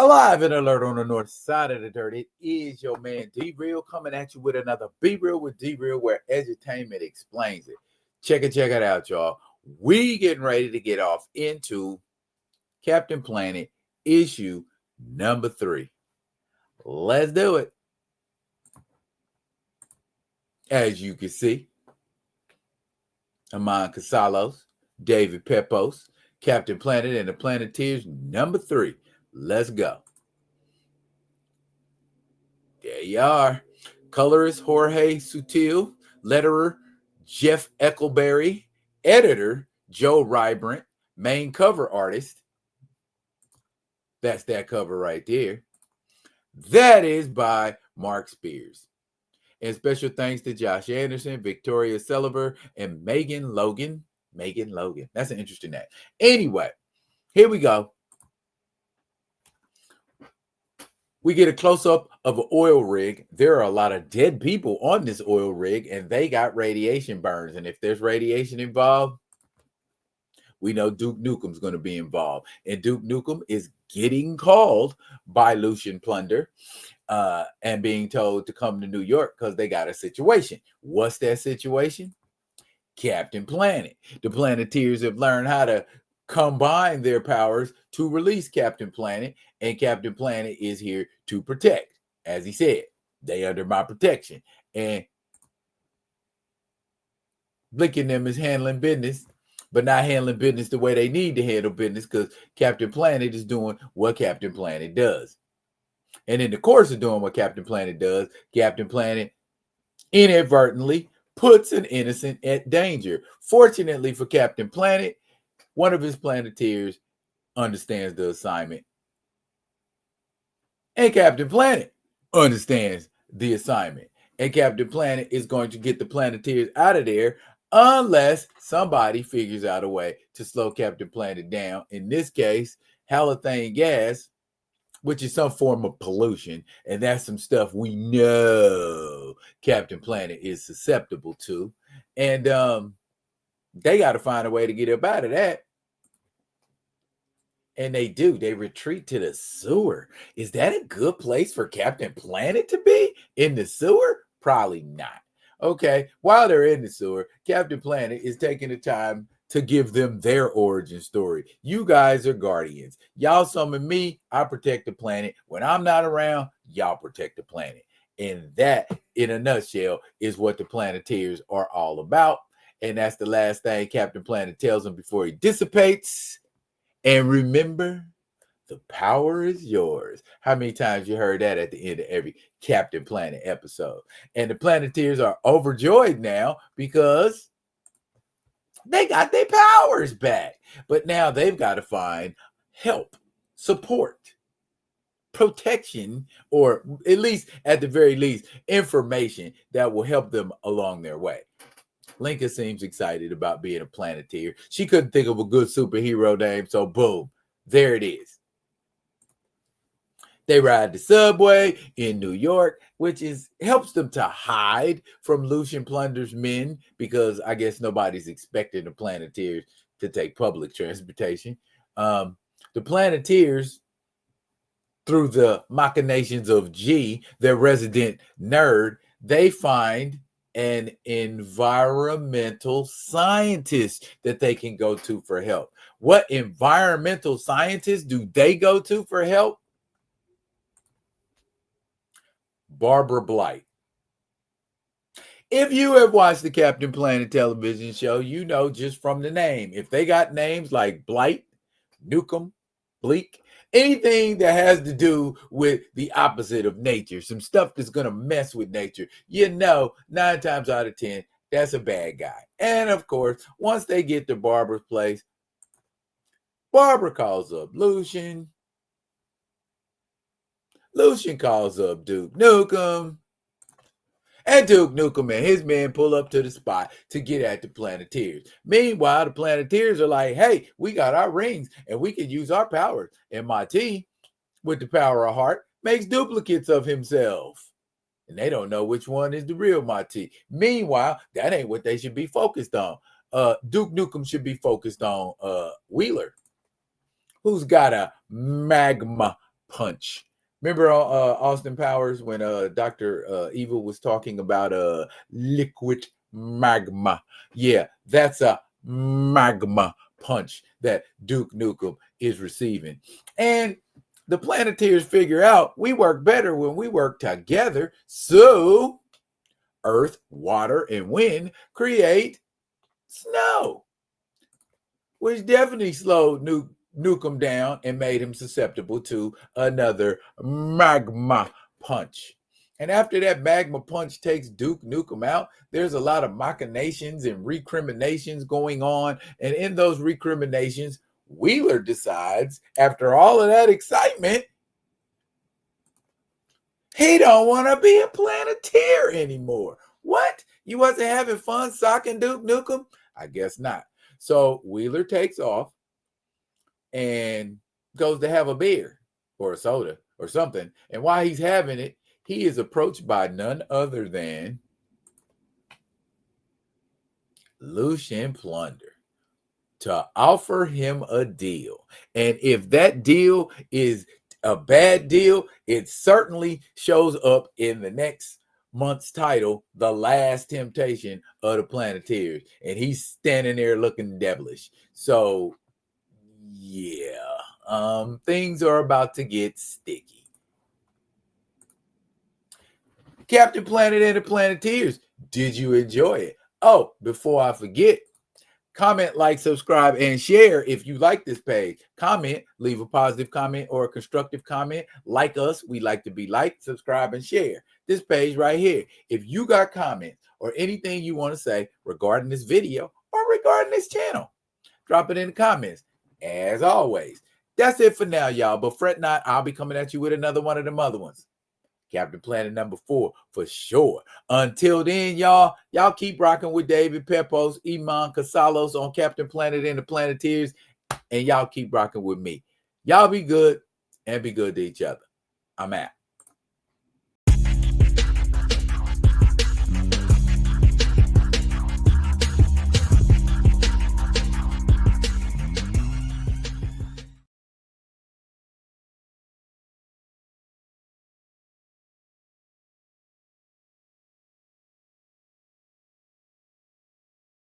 Alive and alert on the north side of the dirt. It is your man D-Real coming at you with another Be Real with D-Real, where Edutainment explains it. Check it out, y'all. We getting ready to get off into Captain Planet issue number 3. Let's do it. As you can see, Eman Casallos, David Pepose, Captain Planet and the Planeteers number 3. Let's go. There you are. Colorist Jorge Sutil, letterer Jeff Eckelberry, editor Joe Rybrant, main cover artist. That's that cover right there. That is by Mark Spears. And special thanks to Josh Anderson, Victoria Seliver, and Megan Logan. Megan Logan. That's an interesting name. Anyway, here we go. We get a close-up of an oil rig. There are a lot of dead people on this oil rig, and they got radiation burns. And if there's radiation involved, we know Duke Nukem's going to be involved. And Duke Nukem is getting called by Lucian Plunder and being told to come to New York because they got a situation. What's that situation? Captain Planet. The Planeteers have learned how to combine their powers to release Captain Planet, and Captain Planet is here to protect. As he said, they under my protection. And Blinking them is handling business, but not handling business the way they need to handle business, because Captain Planet is doing what Captain Planet does. And in the course of doing what Captain Planet does, Captain Planet inadvertently puts an innocent at danger. Fortunately for Captain Planet, one of his Planeteers understands the assignment. And Captain Planet understands the assignment. And Captain Planet is going to get the Planeteers out of there unless somebody figures out a way to slow Captain Planet down. In this case, halothane gas, which is some form of pollution. And that's some stuff we know Captain Planet is susceptible to. And they got to find a way to get up out of that. And they do. They retreat to the sewer. Is that a good place for Captain Planet to be? In the sewer? Probably not. Okay. While they're in the sewer, Captain Planet is taking the time to give them their origin story. You guys are guardians. Y'all summon me. I protect the planet. When I'm not around, y'all protect the planet. And that, in a nutshell, is what the Planeteers are all about. And that's the last thing Captain Planet tells them before he dissipates. And remember, the power is yours. How many times you heard that at the end of every Captain Planet episode? And the Planeteers are overjoyed now because they got their powers back. But now they've got to find help, support, protection, or at least, at the very least, information that will help them along their way. Linka seems excited about being a Planeteer. She couldn't think of a good superhero name, so boom, there it is. They ride the subway in New York, which helps them to hide from Lucian Plunder's men, because I guess nobody's expecting the Planeteers to take public transportation. The Planeteers, through the machinations of G, their resident nerd, they find an environmental scientist that they can go to for help. What environmental scientist do they go to for help? Barbara Blight. If you have watched the Captain Planet television show, you know just from the name. If they got names like Blight, Nukem, Bleak, anything that has to do with the opposite of nature, some stuff that's going to mess with nature, you know, 9 times out of 10, that's a bad guy. And of course, once they get to Barbara's place, Barbara calls up Lucian. Lucian calls up Duke Nukem. And Duke Nukem and his men pull up to the spot to get at the Planeteers. Meanwhile, the Planeteers are like, hey, we got our rings and we can use our powers. And MT, with the power of heart, makes duplicates of himself. And they don't know which one is the real MT. Meanwhile, that ain't what they should be focused on. Duke Nukem should be focused on Wheeler, who's got a magma punch. Remember Austin Powers when Dr. Evil was talking about liquid magma? Yeah, that's a magma punch that Duke Nukem is receiving. And the Planeteers figure out we work better when we work together. So earth, water, and wind create snow, which definitely slowed Nukem down and made him susceptible to another magma punch. And after that magma punch takes Duke Nukem out, there's a lot of machinations and recriminations going on. And in those recriminations, Wheeler decides, after all of that excitement, he don't want to be a Planeteer anymore. What? You wasn't having fun socking Duke Nukem? I guess not. So Wheeler takes off and goes to have a beer or a soda or something. And while he's having it, he is approached by none other than Lucian Plunder to offer him a deal. And if that deal is a bad deal, it certainly shows up in the next month's title, The Last Temptation of the Planeteers. And he's standing there looking devilish. So, yeah, things are about to get sticky. Captain Planet and the Planeteers, did you enjoy it? Oh, before I forget, comment, like, subscribe, and share if you like this page. Comment, leave a positive comment or a constructive comment. Like us, we like to be liked, subscribe, and share. This page right here. If you got comments or anything you want to say regarding this video or regarding this channel, drop it in the comments. As always, that's it for now, y'all. But fret not, I'll be coming at you with another one of them other ones. Captain Planet number 4 for sure. Until then, y'all keep rocking with David Pepose, Eman Casallos on Captain Planet and the Planeteers, and y'all keep rocking with me. Y'all be good and be good to each other. I'm out.